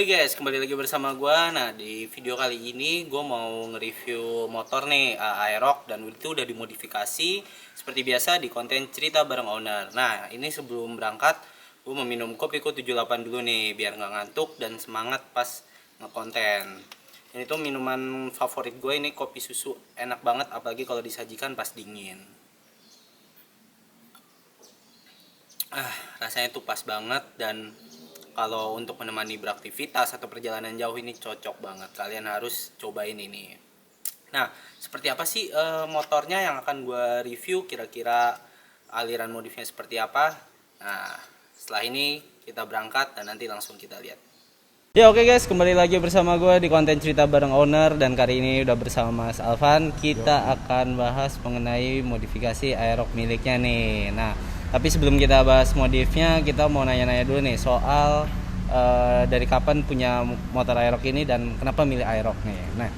Hai guys, kembali lagi bersama gue. Nah, di video kali ini gue mau nge-review motor nih, Aerox, dan itu udah dimodifikasi seperti biasa di konten cerita bareng owner. Nah, ini sebelum berangkat gue meminum kopi 78 dulu nih biar nggak ngantuk dan semangat pas ngekonten. Ini tuh minuman favorit gue, ini kopi susu, enak banget apalagi kalau disajikan pas dingin. Rasanya tuh pas banget, dan kalau untuk menemani beraktivitas atau perjalanan jauh ini cocok banget. Kalian harus cobain ini. Nah, seperti apa sih motornya yang akan gue review? Kira-kira aliran modifnya seperti apa? Nah, setelah ini kita berangkat dan nanti langsung kita lihat. Ya oke guys, kembali lagi bersama gue di konten cerita bareng owner, dan kali ini udah bersama Mas Alvan. Kita akan bahas mengenai modifikasi Aerox miliknya nih. Nah, tapi sebelum kita bahas modifnya, kita mau nanya-nanya dulu nih soal dari kapan punya motor Aerox ini dan kenapa milih Aerox nih. Nah,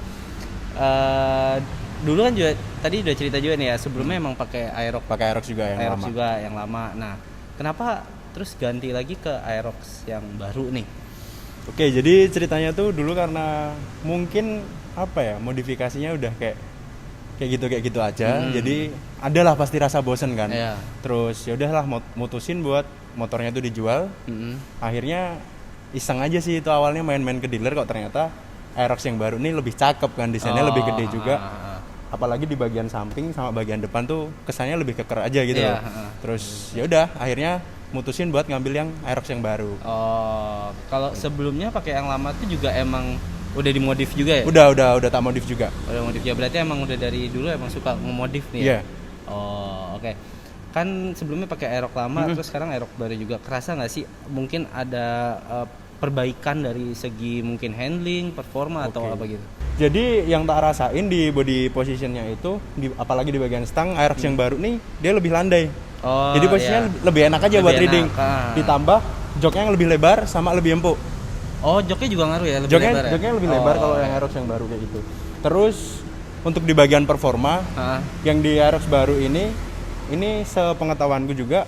dulu kan juga tadi udah cerita juga nih ya, sebelumnya emang pakai Aerox juga yang Aerox lama. juga yang lama. Nah, kenapa terus ganti lagi ke Aerox yang baru nih? Oke, jadi ceritanya tuh dulu karena mungkin modifikasinya udah kayak gitu aja. Jadi adalah pasti rasa bosen kan. Iya. Terus ya udahlah mutusin buat motornya tuh dijual. Akhirnya iseng aja sih itu awalnya main-main ke dealer, kok ternyata Aerox yang baru nih lebih cakep kan, desainnya lebih gede juga. Apalagi di bagian samping sama bagian depan tuh kesannya lebih keker aja gitu. Iya, Terus ya udah akhirnya mutusin buat ngambil yang Aerox yang baru. Oh, kalau sebelumnya pakai yang lama tuh juga emang udah dimodif juga ya? Udah tak modif juga. Udah modif ya, berarti emang udah dari dulu emang suka ngemodif nih ya? Iya. Oh, oke. Kan sebelumnya pakai Aerox lama, terus sekarang Aerox baru juga. Kerasa nggak sih mungkin ada perbaikan dari segi mungkin handling, performa atau apa gitu? Jadi yang tak rasain di body positionnya itu, apalagi di bagian stang, Aerox yang baru nih dia lebih landai. Oh, jadi posisinya lebih enak aja lebih buat enak. riding. Ditambah joknya yang lebih lebar sama lebih empuk. Oh, joknya juga ngaruh ya, lebih Joknya, lebar ya? Joknya lebih lebar kalau yang Aerox yang baru kayak gitu. Terus untuk di bagian performa, yang di Aerox baru ini sepengetahuanku juga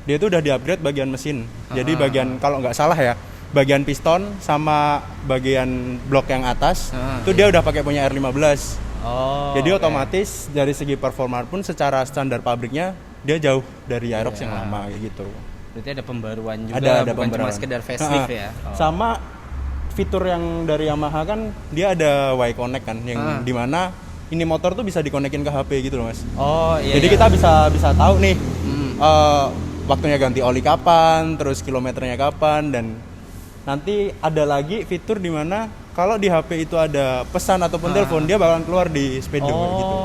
dia tuh udah di-upgrade bagian mesin. Jadi bagian, kalau nggak salah ya, bagian piston sama bagian blok yang atas itu dia udah pakai punya R15. Jadi otomatis dari segi performa pun secara standar pabriknya dia jauh dari Aerox yang lama kayak gitu. Berarti ada pembaruan juga, ada bukan pembaruan. cuma sekedar facelift ya. Sama fitur yang dari Yamaha kan dia ada Y-Connect kan, yang dimana ini motor tuh bisa dikonekin ke HP gitu loh Mas. Jadi kita bisa tahu nih waktunya ganti oli kapan, terus kilometernya kapan, dan nanti ada lagi fitur dimana kalau di HP itu ada pesan ataupun telepon, dia bakalan keluar di speedo gitu.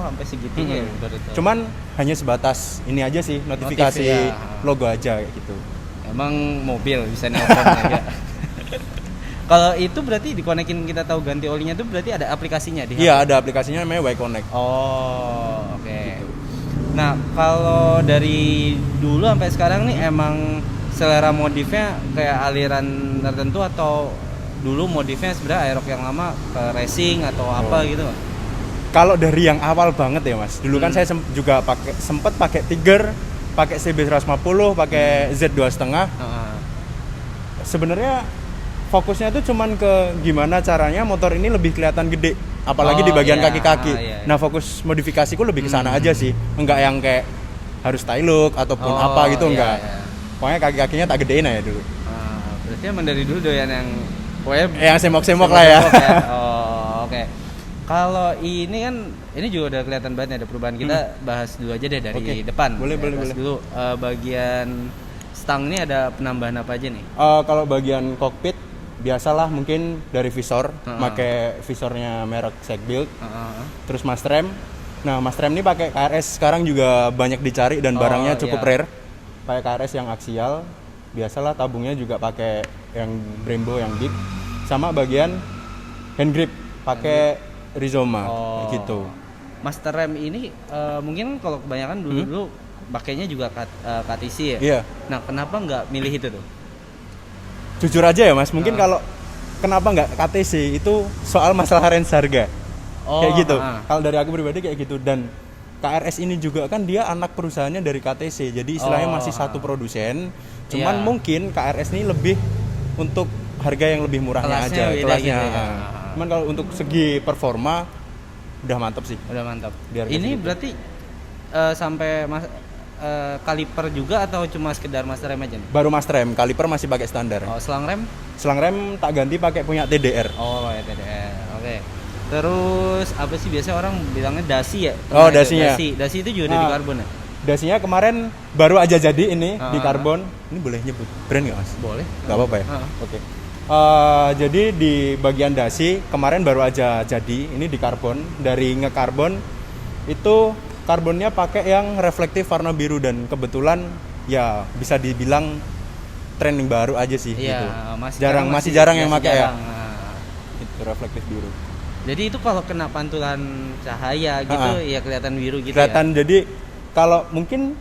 Sampai segitunya ya. Cuman hanya sebatas ini aja sih, notifikasi logo aja kayak gitu. Emang mobil bisa nelpon ya. Kalau itu berarti dikonekin, kita tahu ganti olinya tuh berarti ada aplikasinya di HP? Iya, ada aplikasinya namanya Y-Connect. Oke. Gitu. Nah, kalau dari dulu sampai sekarang nih emang selera modifnya kayak aliran tertentu, atau dulu modifnya sebenarnya Aerox yang lama ke racing atau apa gitu? Kalau dari yang awal banget ya Mas, dulu kan saya juga sempet pakai Tiger, pakai CB 150, pakai Z2,5. Sebenarnya fokusnya tuh cuman ke gimana caranya motor ini lebih kelihatan gede, apalagi di bagian kaki-kaki. Nah, fokus modifikasiku lebih ke sana aja sih, enggak yang kayak harus tie look ataupun apa gitu, enggak. Pokoknya kaki-kakinya tak gedein aja dulu. Berarti emang dari dulu doyan yang yang semok-semok lah ya. Oke. Kalau ini kan, ini juga udah kelihatan banget ada perubahan. Kita bahas dulu aja deh dari depan. Boleh. Dulu bagian stang ini ada penambahan apa aja nih? Kalau bagian kokpit biasalah mungkin dari visor, pakai visornya merek Segbuild. Terus master rem. Nah, master rem ini pakai KRS sekarang juga banyak dicari dan barangnya cukup rare. Pakai KRS yang aksial. Biasalah tabungnya juga pakai yang Brembo yang big. Sama bagian hand grip pakai Rizoma gitu. Master rem ini mungkin kalau kebanyakan dulu pakainya juga KTC ya. Iya. Nah, kenapa nggak milih itu tuh? Jujur aja ya Mas, mungkin kalau kenapa nggak KTC itu soal masalah range harga. Kayak gitu. Kalau dari aku pribadi kayak gitu, dan KRS ini juga kan dia anak perusahaannya dari KTC. Jadi istilahnya masih satu produsen. Cuman mungkin KRS ini lebih untuk harga yang lebih murahnya Kelasnya aja beda kelasnya. gitu ya. Cuman kalau untuk segi performa udah mantap sih. Udah mantap. Di harga Ini segitu. berarti sampai kaliper juga atau cuma sekedar master rem aja nih? Baru master rem, kaliper masih pakai standar. Oh, selang rem? Selang rem tak ganti pakai punya TDR. Oh, ya TDR. Oke. Terus apa sih biasanya orang bilangnya dasi ya? Oh, Namanya itu, dasinya. Dasi itu juga udah di Nah. karbon ya? Dasinya kemarin baru aja jadi ini di Ah. karbon. Ini boleh nyebut brand nggak mas? Boleh. Gak apa-apa ya? Ah. Oke. Jadi di bagian dasi kemarin baru aja jadi ini di karbon. Dari ngekarbon itu karbonnya pakai yang reflektif warna biru dan kebetulan ya bisa dibilang trending baru aja sih Iya, gitu. sekarang Masih jarang yang masih pakai ya. jarang. Nah. Itu reflektif biru. Jadi itu kalau kena pantulan cahaya gitu Ah. ya kelihatan biru gitu Kelihatan jadi kalau mungkin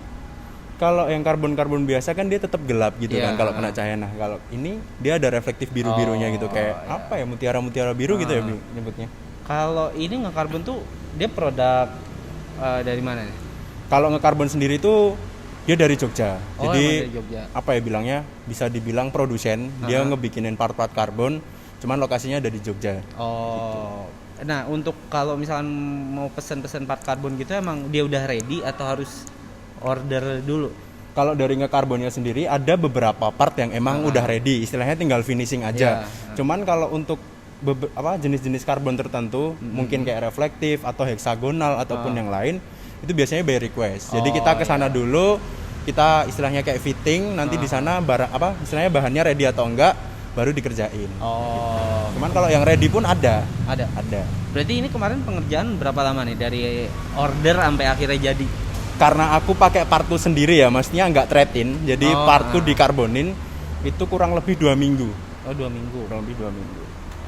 kalau yang karbon biasa kan dia tetap gelap gitu Iya. kan kalau kena cahaya. Nah, kalau ini dia ada reflektif biru-birunya gitu kayak iya. apa ya mutiara-mutiara biru gitu ya nyebutnya. ya. Kalau ini nge-karbon tuh dia produk dari mana nih? Kalau ngekarbon sendiri tuh dia dari Jogja. Oh, Jadi emang dari Jogja. apa ya bilangnya? Bisa dibilang produsen. Dia ngebikinin part-part karbon, cuman lokasinya ada di Jogja. Oh. Nah, untuk kalau misalkan mau pesen-pesen part karbon gitu emang dia udah ready atau harus order dulu? Kalau dari ngekarbonnya sendiri ada beberapa part yang emang udah ready, istilahnya tinggal finishing aja. Cuman kalau untuk jenis-jenis karbon tertentu, mungkin kayak reflektif atau heksagonal ataupun yang lain, itu biasanya by request. Jadi kita ke sana dulu, kita istilahnya kayak fitting, nanti di sana istilahnya bahannya ready atau enggak baru dikerjain. Oh. Cuman kalau yang ready pun ada. Ada. Ada. Berarti ini kemarin pengerjaan berapa lama nih dari order sampai akhirnya jadi? Karena aku pakai partu sendiri ya, maksudnya nggak trade-in, jadi partu dikarbonin itu kurang lebih 2 minggu. Oh, 2 minggu. Kurang lebih 2 minggu.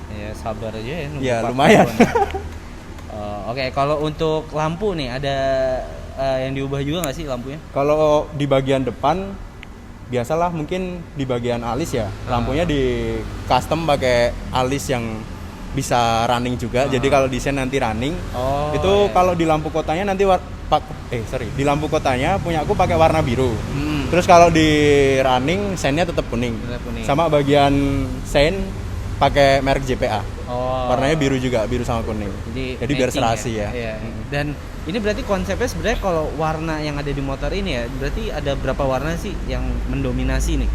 Ya sabar aja ya. nunggu Ya part lumayan. karbon. Oke, kalau untuk lampu nih ada yang diubah juga nggak sih lampunya? Kalau di bagian depan biasalah mungkin di bagian alis ya, lampunya di custom pakai alis yang bisa running juga. Jadi kalau desain nanti running, itu kalau di lampu kotanya nanti di lampu kotanya punya aku pakai warna biru. Terus kalau di running seinnya tetap kuning. Kuning. Sama bagian sein pakai merek JPA. Warnanya biru juga, biru sama kuning. Jadi biar matching serasi ya. Iya. Dan ini berarti konsepnya sebenarnya kalau warna yang ada di motor ini ya, berarti ada berapa warna sih yang mendominasi nih?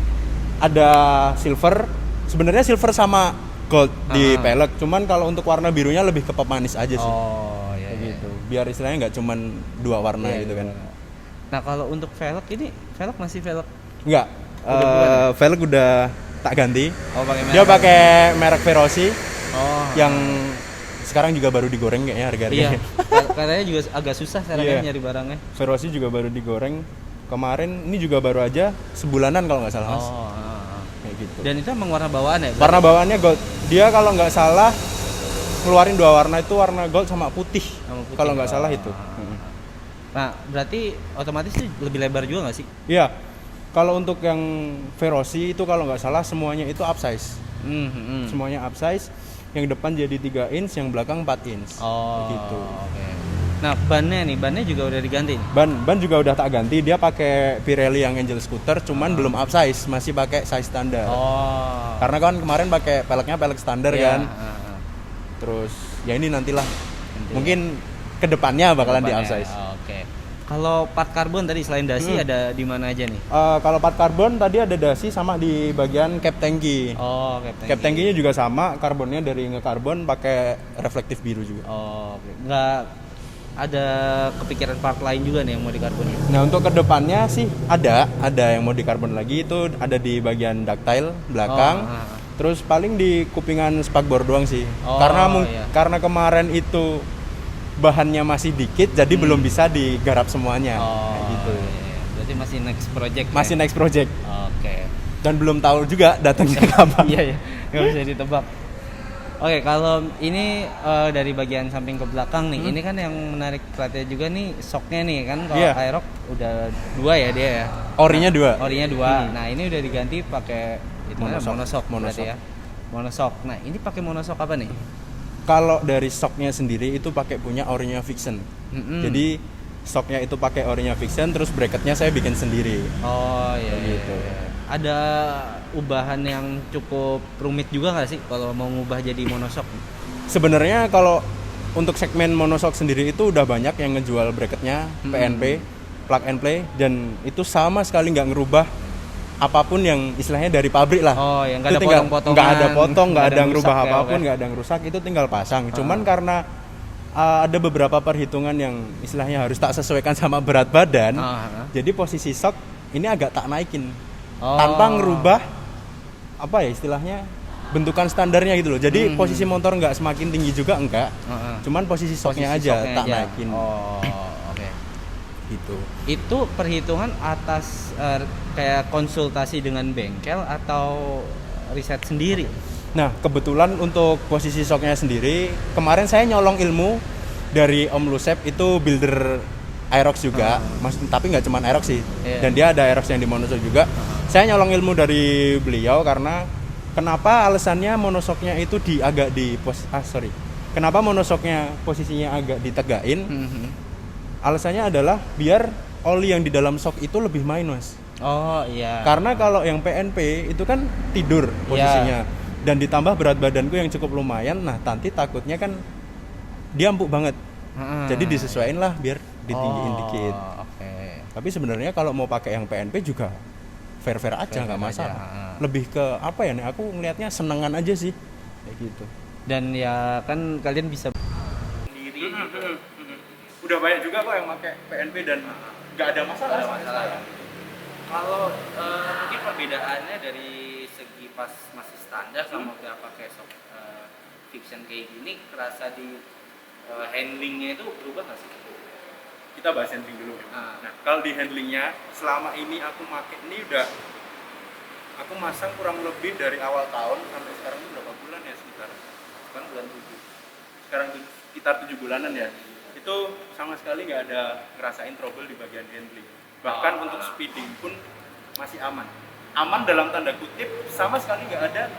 Ada silver, sebenarnya silver sama gold di pelek. Cuman kalau untuk warna birunya lebih ke pemanis aja sih. Oh, iya. Gitu. Biar istilahnya nggak cuman 2 warna gitu kan. Nah, kalau untuk velg ini, velg masih velg. Enggak. Velg udah tak ganti. Oh, pakai merek. Dia pakai merek Verosi Oh. yang sekarang juga baru digoreng kayaknya harga-harganya. Iya. Katanya juga agak susah sekarang Iya. kan nyari barangnya. Verosi juga baru digoreng. Kemarin ini juga baru aja sebulanan kalau nggak salah mas. Kayak gitu. Dan itu emang warna bawaan ya? Warna bawaannya gold. Dia kalau nggak salah keluarin 2 warna itu warna gold sama putih. Kalau nggak salah itu. Nah, berarti otomatis tuh lebih lebar juga nggak sih? Iya. Kalau untuk yang Verosi itu kalau nggak salah semuanya itu upsize. Semuanya upsize. Yang depan jadi 3 inch, yang belakang 4 inch. Oh, gitu. Oke. Nah, bannya juga udah diganti. Ban juga udah tak ganti. Dia pakai Pirelli yang Angel Scooter, cuman belum upsize, masih pakai size standar. Oh. Karena kan kemarin pakai peleknya pelek standar Iya, kan. Terus ya ini nantilah. Mungkin kedepannya bakalan di upsize. Oke. Kalau part karbon tadi selain dasi ada di mana aja nih? Kalau part karbon tadi ada dasi sama di bagian cap tangki. Oh, Cap tangkinya juga sama, karbonnya dari ngekarbon pakai reflektif biru juga. Oh, oke. Nggak ada kepikiran part lain juga nih yang mau dikarbon? Nah untuk kedepannya sih ada yang mau dikarbon lagi, itu ada di bagian ductile belakang. Terus paling di kupingan spakbor doang sih. Karena kemarin itu bahannya masih dikit, jadi belum bisa digarap semuanya. Kayak gitu. Iya. Berarti masih next project. Masih next project. Oke. Dan belum tahu juga datangnya kapan. Iya, nggak bisa ditebak. Oke, kalau ini dari bagian samping ke belakang nih, ini kan yang menarik perhatian juga nih shocknya nih kan. Kalau Aerox udah 2 ya dia ya. Orinya 2. Orinya 2. Nah ini udah diganti pakai monoshock Monoshock. ya. Monoshock. Nah ini pakai monoshock apa nih? Kalau dari shocknya sendiri itu pakai punya Orinya Vixen. Jadi shocknya itu pakai Orinya Vixen, terus bracketnya saya bikin sendiri. Oh iya. Gitu. Ada ubahan yang cukup rumit juga nggak sih kalau mau ngubah jadi monoshock? Sebenarnya kalau untuk segmen monoshock sendiri itu udah banyak yang ngejual bracketnya PNP, plug and play, dan itu sama sekali nggak ngerubah apapun yang istilahnya dari pabrik lah. Oh, yang nggak Itu ada tinggal potong-potongan, nggak ada potong, nggak ada yang ngerubah rusak ya, apapun, oke. nggak ada yang rusak, itu tinggal pasang. Cuman karena ada beberapa perhitungan yang istilahnya harus tak sesuaikan sama berat badan, jadi posisi shock ini agak tak naikin tanpa ngerubah apa ya istilahnya bentukan standarnya gitu loh. Jadi posisi motor nggak semakin tinggi juga enggak, cuman posisi shocknya aja tak naikin. Oh, oke. Gitu. Itu perhitungan atas kayak konsultasi dengan bengkel atau riset sendiri? Nah, kebetulan untuk posisi shocknya sendiri, kemarin saya nyolong ilmu dari Om Lusep, itu builder Aerox juga, tapi nggak cuma Aerox sih, dan dia ada Aerox yang di monoshock juga. Saya nyolong ilmu dari beliau karena kenapa alasannya monoshocknya itu kenapa monoshocknya posisinya agak ditegain? Alasannya adalah biar oli yang di dalam shock itu lebih main, Mas. Oh iya. Karena kalau yang PNP itu kan tidur posisinya, dan ditambah berat badanku yang cukup lumayan, nah nanti takutnya kan dia empuk banget. Jadi disesuaiin lah biar ditinggiin dikit. Oke. Tapi sebenarnya kalau mau pakai yang PNP juga fair-fair aja, nggak masalah. Lebih ke apa ya nih? Aku ngelihatnya senengan aja sih, kayak gitu. Dan ya kan kalian bisa Sendiri gitu. Udah banyak juga kok yang pakai PNP dan nggak ada masalah. Kalau mungkin perbedaannya dari segi pas masih standar sama udah pakai shock fiction kayak gini, kerasa di handlingnya itu berubah nggak sih? Kita bahas handling dulu. Nah, kalau di handlingnya selama ini aku pakai ini aku masang kurang lebih dari awal tahun sampai sekarang ini berapa bulan ya, sekitar Sekarang bulan 7. sekarang sekitar 7 bulanan ya. Itu sama sekali nggak ada ngerasain trouble di bagian handling. Bahkan untuk speeding pun masih aman. Aman dalam tanda kutip, sama sekali nggak ada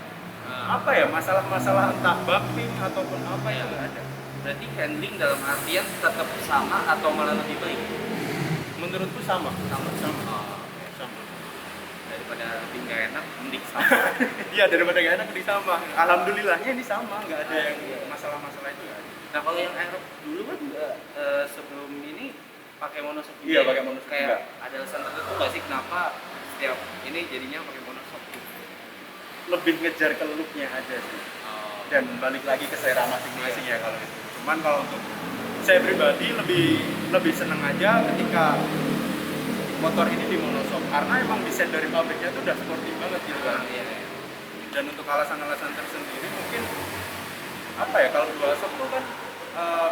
apa ya masalah-masalah entah bumping ataupun apa yang nggak ada. Berarti handling dalam artian tetap sama atau malah lebih baik? Menurutku sama. Sama. Sama. Daripada lebih nggak enak, mending sama. Iya, daripada nggak enak ini sama. Alhamdulillahnya ini sama, nggak ada yang masalah-masalah itu nggak ada. Nah kalau yang Aerox dulu kan sebelum ini pakai monoshock juga. Iya, pakai monoshock Kayak juga. ada alasan tertentu nggak sih kenapa setiap ini jadinya pakai monoshock? Lebih ngejar ke look-nya aja sih. Dan balik lagi ke selera masing-masing ya kalau itu. Cuman kalau untuk saya pribadi lebih seneng aja ketika motor ini di monoshock karena emang desain dari pabriknya itu udah sporty banget gitu kan. Iya. Dan untuk alasan-alasan tersendiri mungkin apa ya, kalau dua shock tuh kan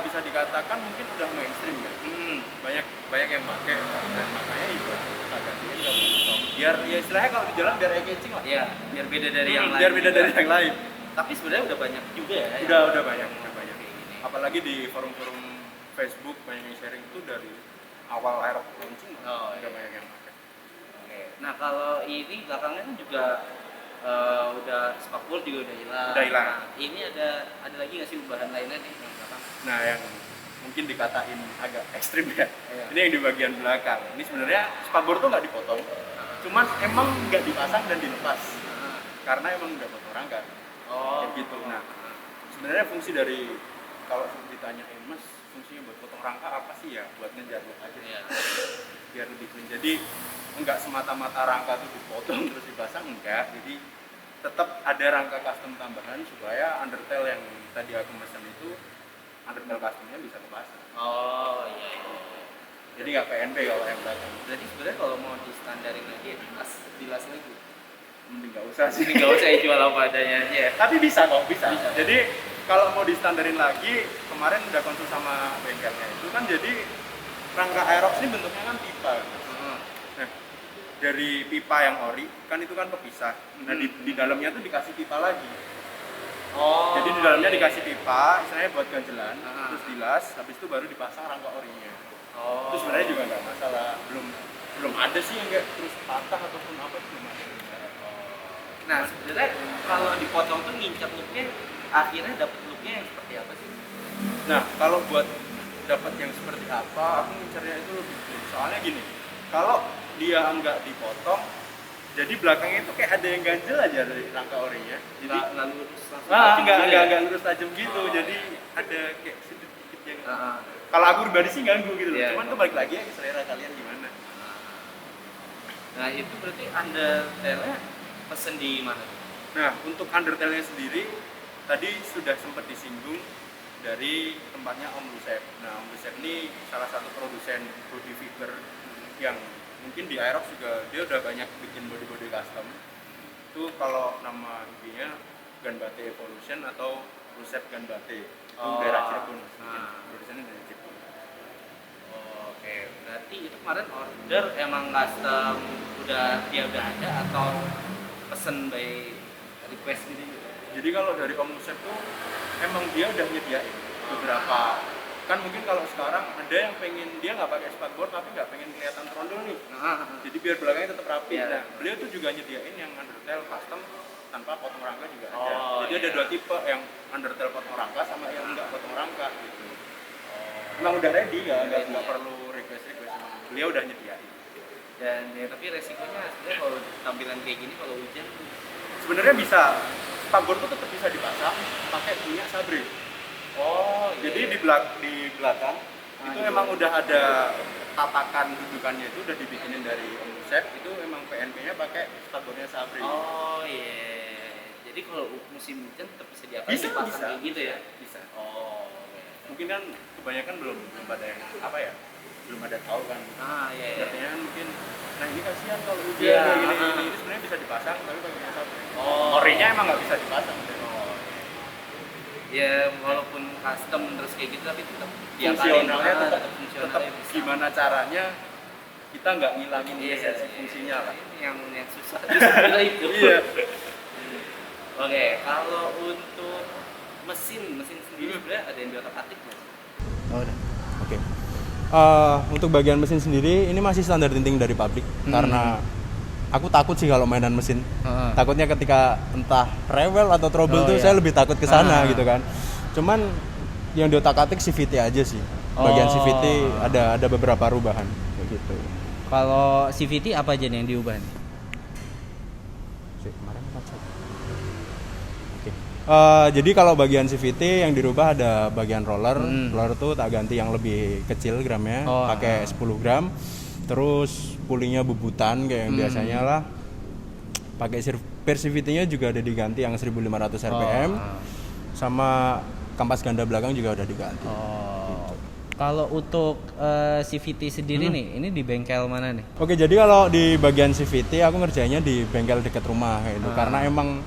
bisa dikatakan mungkin udah mainstream ya. Banyak yang pakai dan makanya itu agak gantiin ke monoshock. Biar ya istilahnya kalau di jalan biar eye-catching lah. Iya, biar beda dari yang lain. Biar beda juga. dari yang lain. Tapi sebenarnya udah banyak juga ya. Udah banyak. Kayak gini. Apalagi di forum-forum Facebook banyak yang sharing itu dari awal Aerox launching udah banyak yang pakai. Oke. Nah kalau ini belakangnya kan juga udah spakbor juga udah hilang. Udah hilang. Nah, ini ada lagi nggak sih bahan lainnya nih yang belakang? Nah, yang mungkin dikatain agak ekstrim ya. Iya. Ini yang di bagian belakang. Ini sebenarnya spakbor tuh nggak dipotong, cuman emang nggak dipasang dan dilepas karena emang udah potong rangka. Kayak gitu. Nah, sebenarnya fungsi dari kalau ditanyain Mas, fungsinya buat potong rangka apa sih ya? Buat ngejar look aja. Iya. Biar lebih clean. Jadi enggak semata-mata rangka tuh dipotong terus dipasang, enggak. Jadi tetap ada rangka custom tambahan supaya undertail yang tadi aku mesen itu undertail customnya bisa kepasang. Oh iya. Jadi nggak PNP kalau yang belakang. Berarti sebenarnya kalau mau distandarin lagi ya dilas lagi. Mending nggak usah sih. Ini nggak usah jual apa adanya aja ya. Tapi bisa kok, bisa. Bisa. Jadi kalau mau distandarin lagi, kemarin udah konsul sama bengkelnya itu kan jadi rangka Aerox ini bentuknya kan pipa. Nah, dari pipa yang ori kan itu kan kepisah. Nah, di dalamnya tuh dikasih pipa lagi. Oh. Jadi di dalamnya dikasih pipa, istilahnya buat ganjelan, terus dilas, habis itu baru dipasang rangka orinya. Oh. Itu sebenarnya juga nggak masalah. Belum ada sih yang nggak terus patah ataupun apa, belum ada. Nah sebenarnya kalau dipotong tuh ngincer looknya, akhirnya dapet looknya yang seperti apa sih? Nah, kalau buat dapat yang seperti apa, aku ngincernya itu lebih clean. Soalnya gini, kalau dia nggak dipotong, Jadi belakangnya itu kayak ada yang ganjel aja dari rangka orinya. Jadi nggak lurus langsung enggak lurus tajam gitu. Jadi ada kayak sedikit yang kalau aku pribadi sih ganggu gitu loh. Iya. Cuman tuh balik lagi ya ke selera kalian gimana. Nah itu berarti undertail-nya pesen di mana? Nah, untuk undertail-nya sendiri tadi sudah sempat disinggung dari tempatnya Om Lucep. Nah, Om Lucep ini salah satu produsen body figure yang mungkin di Aerox juga dia udah banyak bikin body custom. Itu kalau nama IG-nya Ganbate Evolution atau Lucep Ganbate. Itu daerah Cirebon. Produsennya dari Cirebon. Oke, berarti itu kemarin order emang custom dia udah ada atau pesen by request gitu? Jadi kalau dari Om Lucep tuh emang dia udah nyediain beberapa, kan mungkin kalau sekarang ada yang pengen dia nggak pakai spakboard tapi nggak pengen kelihatan trondol nih, jadi biar belakangnya tetap rapi. Yeah. Nah, beliau tuh juga nyediain yang undertail custom tanpa potong rangka juga ada. Jadi ada iya. 2 tipe, yang undertail potong rangka sama yang nggak potong rangka gitu. Emang udah ready, nggak perlu request, beliau udah nyediain. Dan ya, tapi resikonya sebenarnya kalau tampilan kayak gini kalau hujan Sebenarnya bisa, spakboard tuh tetap bisa dipasang pakai punya Sabre. Jadi di belakang itu emang udah ada tatakan dudukannya, itu udah dibikinin dari Om Lucep, itu emang PNP-nya pakai spakboardnya Sabre. Jadi kalau musim hujan tetap bisa diapain? Bisa, dipasang bisa. kayak gitu ya? Bisa. Oke. Mungkin kan kebanyakan belum pada yang apa ya, belum ada tahu kan. Iya. Artinya mungkin, nah ini kasihan kalau hujan Iya, kayak gini, ini sebenarnya bisa dipasang tapi pakai Sabre. Oh. Orinya emang nggak bisa dipasang. Ya walaupun custom terus kayak gitu tapi tetap Fungsionalnya tetap fungsionalnya bisa. gimana caranya kita nggak ngilangin Iya, esensi fungsinya lah. yang susah justru itu. Iya. Oke, kalau untuk mesin sendiri sebenarnya ada yang diotak-atik nggak? Udah. Oke. Untuk bagian mesin sendiri ini masih standar tinting dari pabrik karena aku takut sih kalau mainan mesin. Takutnya ketika entah rewel atau trouble tuh saya lebih takut ke sana gitu kan. Cuman yang diotak-atik CVT aja sih. Bagian CVT ada beberapa perubahan kayak gitu. Kalau CVT apa aja nih yang diubah nih? Kemarin macet. Oke. Jadi kalau bagian CVT yang dirubah ada bagian roller. Roller tuh tak ganti yang lebih kecil gramnya, pakai 10 gram. Terus pulinya bubutan kayak yang biasanya lah. Pakai per CVT-nya juga ada diganti yang 1500 rpm. Sama kampas ganda belakang juga udah diganti. Gitu. Kalau untuk CVT sendiri nih, ini di bengkel mana nih? Oke, jadi kalau di bagian CVT aku ngerjainnya di bengkel dekat rumah kayak itu. Karena emang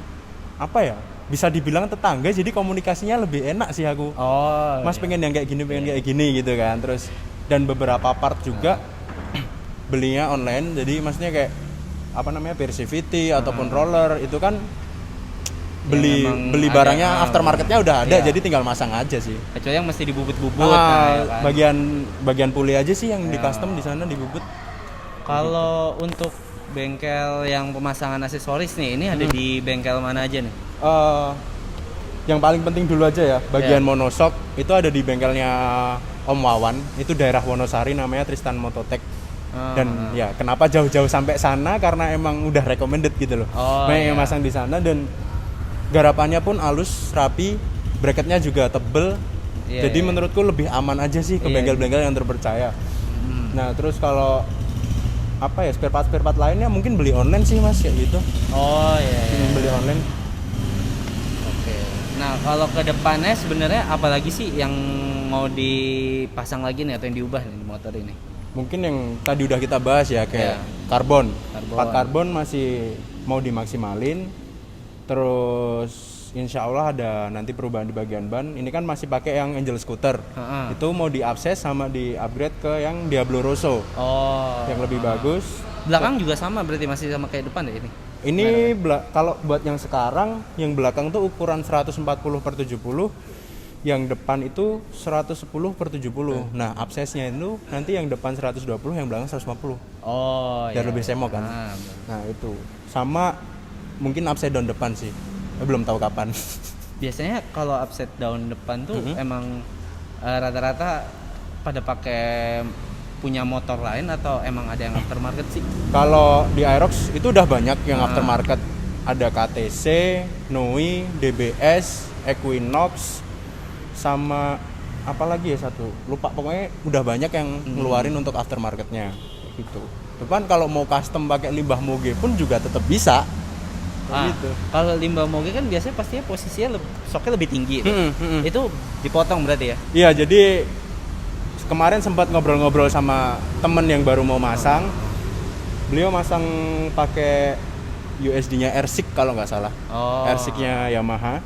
apa ya? Bisa dibilang tetangga, jadi komunikasinya lebih enak sih aku. Mas pengen yang kayak gini, pengen kayak gini gitu kan. Terus dan beberapa part juga belinya online, jadi maksudnya kayak apa namanya per CVT ataupun roller itu kan beli barangnya aftermarketnya udah ada, jadi tinggal masang aja sih. Kecuali yang mesti dibubut-bubut. Ya kan? Bagian puli aja sih yang di custom di sana dibubut. Kalau untuk bengkel yang pemasangan aksesoris nih, ini ada di bengkel mana aja nih? Yang paling penting dulu aja ya, bagian monoshock itu ada di bengkelnya Om Wawan, itu daerah Wonosari, namanya Tristan Mototech. Dan ya kenapa jauh-jauh sampai sana karena emang udah recommended gitu loh. Yang masang di sana dan garapannya pun halus, rapi, bracketnya juga tebel. Jadi menurutku lebih aman aja sih ke bengkel-bengkel yang terpercaya. Nah, terus kalau apa ya spare part lainnya mungkin beli online sih Mas kayak gitu. Beli online. Oke. Nah, kalau ke depannya sebenarnya apa lagi sih yang mau dipasang lagi nih atau yang diubah nih di motor ini? Mungkin yang tadi udah kita bahas ya kayak karbon. Part karbon masih mau dimaksimalin. Terus insya Allah ada nanti perubahan di bagian ban. Ini kan masih pakai yang Angel Scooter. Itu mau di-upsize sama di-upgrade ke yang Diablo Rosso. Yang lebih bagus. Belakang juga sama berarti masih sama kayak depan ya ini? Ini kalau buat yang sekarang, yang belakang tuh ukuran 140/70. Yang depan itu 110/70. Nah, upsize-nya itu nanti yang depan 120, yang belakang 150. Biar lebih semok kan. Nah, itu. Sama mungkin upside down depan sih. Belum tahu kapan. Biasanya kalau upside down depan tuh emang rata-rata pada pakai punya motor lain atau emang ada yang aftermarket sih? Kalau di Aerox itu udah banyak yang aftermarket. Ada KTC, Noi, DBS, Equinox, sama apa lagi ya satu, lupa, pokoknya udah banyak yang ngeluarin untuk aftermarketnya gitu. Depan kalau mau custom pakai limbah moge pun juga tetap bisa. Gitu. Kalau limbah moge kan biasanya pastinya posisinya soknya lebih tinggi. Itu dipotong berarti ya? Iya, jadi kemarin sempat ngobrol-ngobrol sama temen yang baru mau masang. Beliau masang pakai USD-nya R6 kalau nggak salah. R6-nya Yamaha.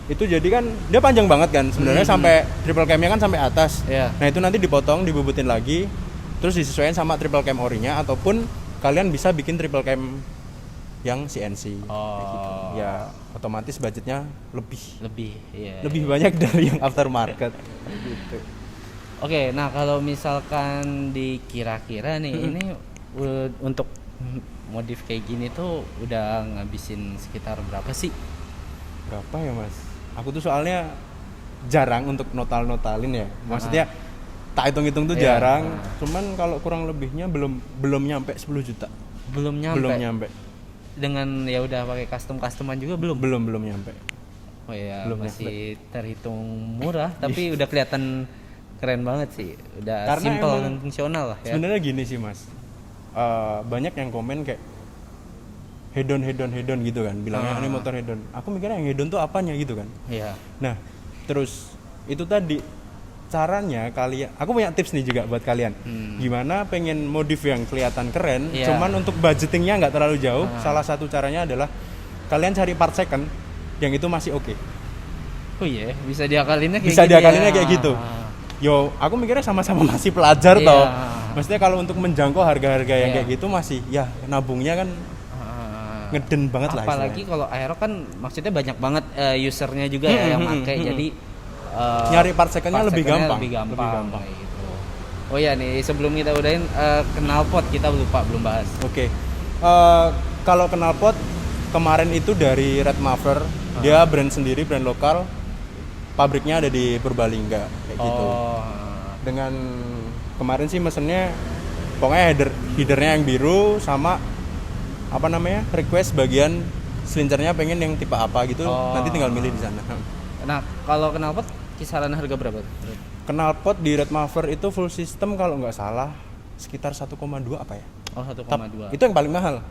Itu jadi kan dia panjang banget kan sebenarnya, sampai triple cam-nya kan sampai atas. Nah, itu nanti dipotong, dibubutin lagi, terus disesuaikan sama triple cam orinya, ataupun kalian bisa bikin triple cam yang CNC. Gitu. Ya, otomatis budgetnya lebih banyak dari yang aftermarket. Gitu. Oke, nah kalau misalkan dikira-kira nih, ini untuk modif kayak gini tuh udah ngabisin sekitar berapa sih? Berapa ya mas? Aku tuh soalnya jarang untuk notalin ya. Maksudnya tak hitung-hitung tuh jarang. Cuman kalau kurang lebihnya belum nyampe 10 juta. Belum nyampe. Dengan ya udah pakai customan juga belum nyampe. Oh iya, masih terhitung murah tapi udah kelihatan keren banget sih. Udah simple dan fungsional lah ya. Sebenarnya gini sih mas. Banyak yang komen kayak hedon gitu kan, bilangnya ini motor hedon. Aku mikirnya yang hedon tuh apanya gitu kan. Iya. Nah, terus itu tadi caranya kalian, aku punya tips nih juga buat kalian. Gimana pengen modif yang kelihatan keren, cuman untuk budgetingnya nggak terlalu jauh. Salah satu caranya adalah kalian cari part second yang itu masih oke. Oh iya, bisa diakalinnya kayak gitu. Yo, aku mikirnya sama-sama masih pelajar toh. Maksudnya kalau untuk menjangkau harga-harga yang kayak gitu masih ya nabungnya kan ngeden banget lah. Apalagi kalau Aero kan maksudnya banyak banget usernya juga ya yang pakai, jadi nyari part secondnya lebih gampang. Gitu. Oh ya nih, sebelum kita udahin knalpot kita belum bahas. Oke. Kalau knalpot kemarin itu dari Red Muffler, dia brand sendiri, brand lokal. Pabriknya ada di Purbalingga kayak gitu. Dengan kemarin sih mesennya pokoknya headernya yang biru sama apa namanya? Request bagian silincernya pengen yang tipe apa gitu. Nanti tinggal milih di sana. Nah, kalau knalpot kisaran harga berapa? Knalpot di Red Muffler itu full system kalau nggak salah sekitar 1,2 apa ya? 1,2. Itu yang paling mahal.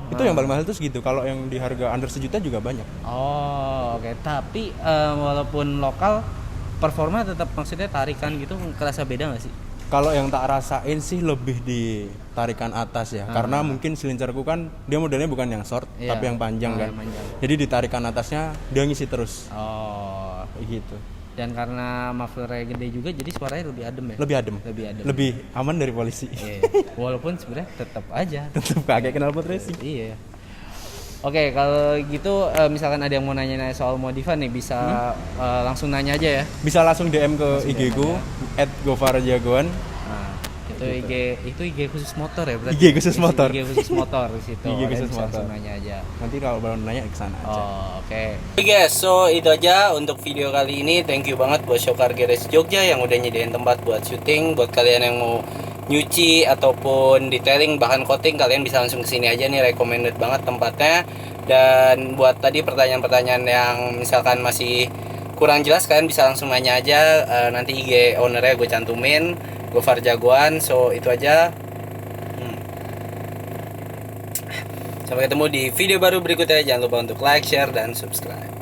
Itu yang paling mahal tuh segitu. Kalau yang di harga under sejuta juga banyak. Oke. Tapi walaupun lokal, performa tetap maksudnya tarikan gitu kerasa beda nggak sih? Kalau yang tak rasain sih lebih di tarikan atas ya, karena mungkin silincerku kan dia modelnya bukan yang short, tapi yang panjang kan. Jadi di tarikan atasnya dia ngisi terus. Kayak gitu. Dan karena mufflernya gede juga, jadi suaranya lebih adem ya? Lebih adem. Lebih aman dari polisi. Walaupun sebenarnya tetap aja. Tetap kayak knalpot racing. Iya. Oke, kalau gitu misalkan ada yang mau nanya soal modifan nih, bisa langsung nanya aja ya. Bisa langsung DM ke IG ku @gofarjagoan. Itu IG khusus motor ya berarti. IG khusus motor. IG khusus motor di situ. IG khusus motor. Langsung nanya aja. Nanti kalau baru nanya ke sana aja. Oke. Oke guys, so itu aja untuk video kali ini. Thank you banget buat Showcar Garage Jogja yang udah nyediain tempat buat syuting. Buat kalian yang mau nyuci ataupun detailing bahkan coating, kalian bisa langsung kesini aja nih, recommended banget tempatnya. Dan buat tadi pertanyaan-pertanyaan yang misalkan masih kurang jelas, kalian bisa langsung nanya aja. Nanti IG ownernya gue cantumin, Gofar Jagoan. So itu aja. Sampai ketemu di video baru berikutnya. Jangan lupa untuk like, share, dan subscribe.